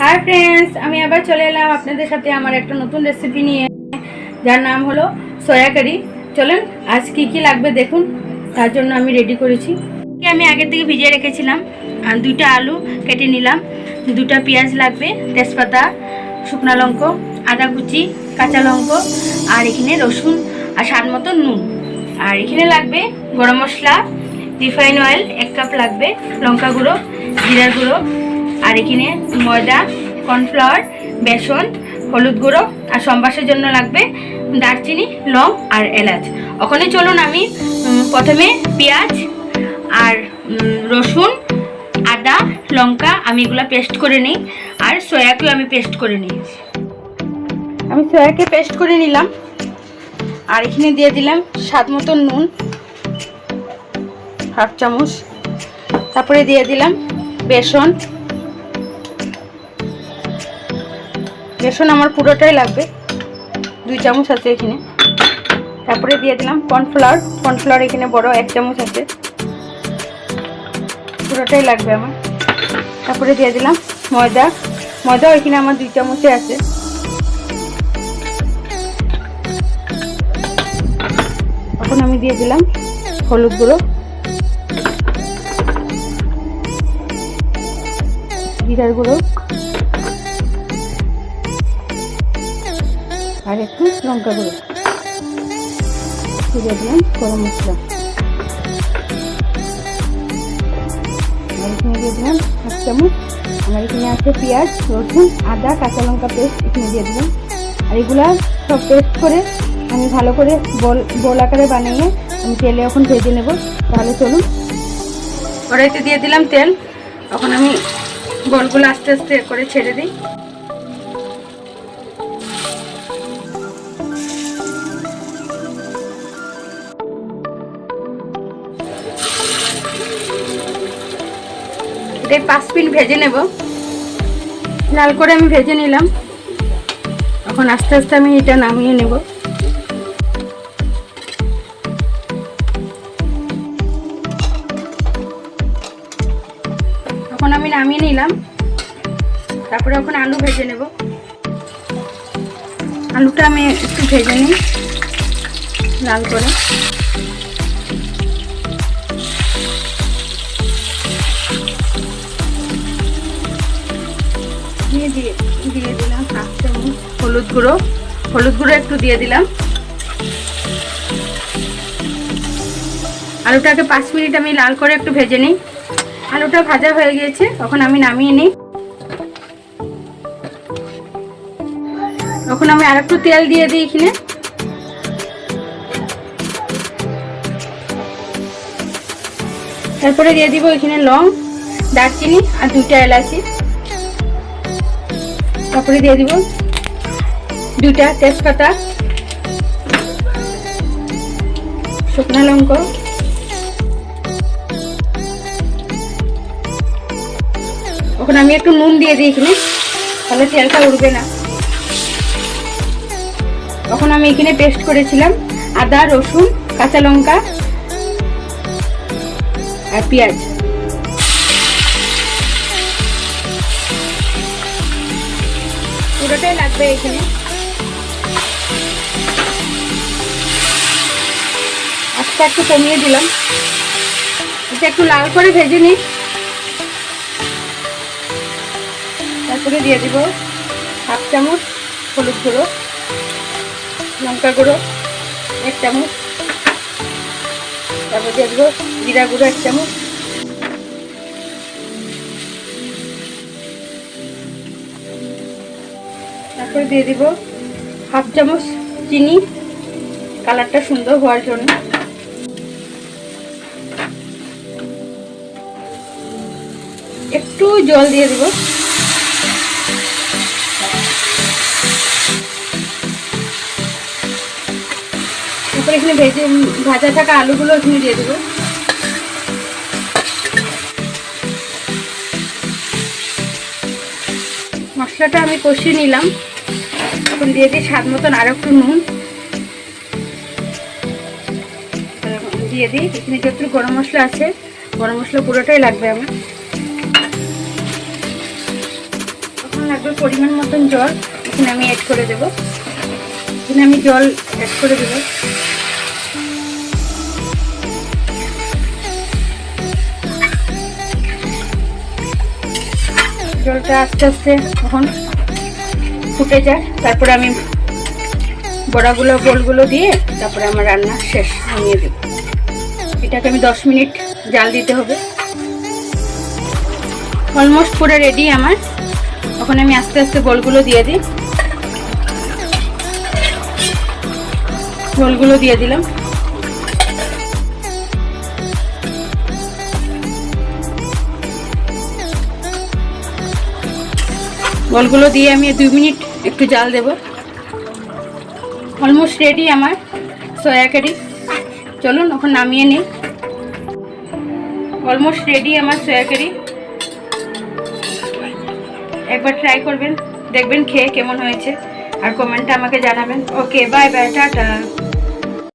Hi friends আমি আবার চলে এলাম আপনাদের সাথে আমার একটা নতুন রেসিপি নিয়ে যার নাম হলো সয়া কারি। চলেন আজ কি কি লাগবে দেখুন। তার জন্য আমি রেডি করেছি। আমি আগে থেকে ভিজিয়ে রেখেছিলাম আর দুইটা আলু কেটে নিলাম, দুটো পেঁয়াজ লাগবে, তেজপাতা, শুকনো লঙ্কা, আদা কুচি, কাঁচা লঙ্কা আর এখানে রসুন আর স্বাদ মতো নুন। আর এখানে লাগবে গরম মশলা, রিফাইন অয়েল 1 কাপ লাগবে, লঙ্কা গুঁড়ো, জিরার গুঁড়ো আর এখানে ময়দা, কর্নফ্লাওয়ার, বেসন, হলুদ গুঁড়ো আর সম্বাসের জন্য লাগবে দারচিনি, লং আর এলাচ। ওখানে চলুন আমি প্রথমে পেঁয়াজ আর রসুন, আদা, লঙ্কা আমি এগুলো পেস্ট করে নিই আর সয়াকেও আমি পেস্ট করে নিই। আমি সয়াকে পেস্ট করে নিলাম আর এখানে দিয়ে দিলাম স্বাদ মতো নুন হাফ চামচ, তারপরে দিয়ে দিলাম বেসন। বেসন আমার পুরোটাই লাগবে, 2 চামচ আছে এখানে। তারপরে দিয়ে দিলাম কর্নফ্লাওয়ার এখানে বড় 1 চামচ আছে, পুরোটাই লাগবে আমার। তারপরে দিয়ে দিলাম ময়দা এখানে আমার 2 চামচে আছে। এখন আমি দিয়ে দিলাম হলুদ গুঁড়ো, জিরার গুঁড়ো আর একটু লঙ্কা গুঁড়ো, দিয়ে দিলাম গরম মশলা আর এখানে দিয়ে দিলাম 1 চামচ। আমার এখানে আছে পেঁয়াজ, রসুন, আদা, কাঁচা লঙ্কা পেস্ট এখানে দিয়ে দিলাম। আর এগুলা সব পেস্ট করে আমি ভালো করে বল আকারে বানিয়ে আমি তেলে এখন ভেজে নেব। তাহলে চলুন, কড়াইতে দিয়ে দিলাম তেল। এখন আমি বলগুলো আস্তে আস্তে করে ছেড়ে দিই। এটা 5 মিনিট ভেজে নেব, লাল করে আমি ভেজে নিলাম। এখন আস্তে আস্তে আমি এটা নামিয়ে নেব। এখন আমি নামিয়ে নিলাম। তারপরে এখন আলু ভেজে নেব। আলুটা আমি একটু ভেজে নিই লাল করে। দিয়ে দিলাম 1 চামচ হলুদ গুঁড়ো একটু দিয়ে দিলাম। আলুটাকে 5 মিনিট আমি লাল করে একটু ভেজে নিই। আলুটা ভাজা হয়ে গিয়েছে, এখন আমি নামিয়ে নিই। এখন আমি আরেকটু তেল দিয়ে দিই এখানে। তারপরে দিয়ে দিব এখানে লং, দারচিনি আর 2টা এলাচি। তারপরে দিয়ে দিব 2টা তেজপাতা, শুকনো লঙ্কা, এখন আমি একটু নুন দিয়ে দিই এখানে, তাহলে তেলটা উঠবে না। এখন আমি এখানে পেস্ট করেছিলাম আদা, রসুন, কাঁচা লঙ্কা আর পেঁয়াজ, পুরোটাই লাগবে এখানে। আস্তে একটু কমিয়ে দিলাম, এটা একটু লাল করে ভেজে নিই। তারপরে দিয়ে দিব হাফ চামচ হলুদ গুঁড়ো, লঙ্কা গুঁড়ো 1 চামচ, তারপর দিয়ে দিব জিরা গুঁড়ো 1 চামচ, তারপরে দিয়ে দিব হাফ চামচ চিনি, কালারটা সুন্দর হওয়ার জন্য। একটু জল দিয়ে দিব। তারপরে এখানে ভাজা থাকা আলুগুলো এখানে দিয়ে দেবো। মশলাটা আমি কষিয়ে নিলাম। এখন দিয়ে দিই স্বাদ মতন আর একটু নুন দিয়ে দিই। এখানে যত গরম মশলা আছে, গরম মশলা পুরোটাই লাগবে আমার। লাগবে পরিমাণ মতন জল, এখানে আমি অ্যাড করে দেবো। এখানে আমি জল অ্যাড করে দেবো। জলটা আস্তে আস্তে এখন ফুটে যায়, তারপরে আমি বড়াগুলো গোলগুলো দিয়ে তারপরে আমার রান্না শেষ, নামিয়ে দেব। এটাকে আমি 10 মিনিট জাল দিতে হবে। অলমোস্ট পুরো রেডি আমার। এখন আমি আস্তে আস্তে গোলগুলো দিয়ে দিই। গোলগুলো দিয়ে দিলাম। গোলগুলো দিয়ে আমি 2 মিনিট একটু জাল দেব। অলমোস্ট রেডি আমার সয়া কারি। চলুন এখন নামিয়ে নিই। অলমোস্ট রেডি আমার সয়া কারি। একবার ট্রাই করবেন, দেখবেন খেয়ে কেমন হয়েছে, আর কমেন্টে আমাকে জানাবেন। ওকে, বাই বাই, টাটা।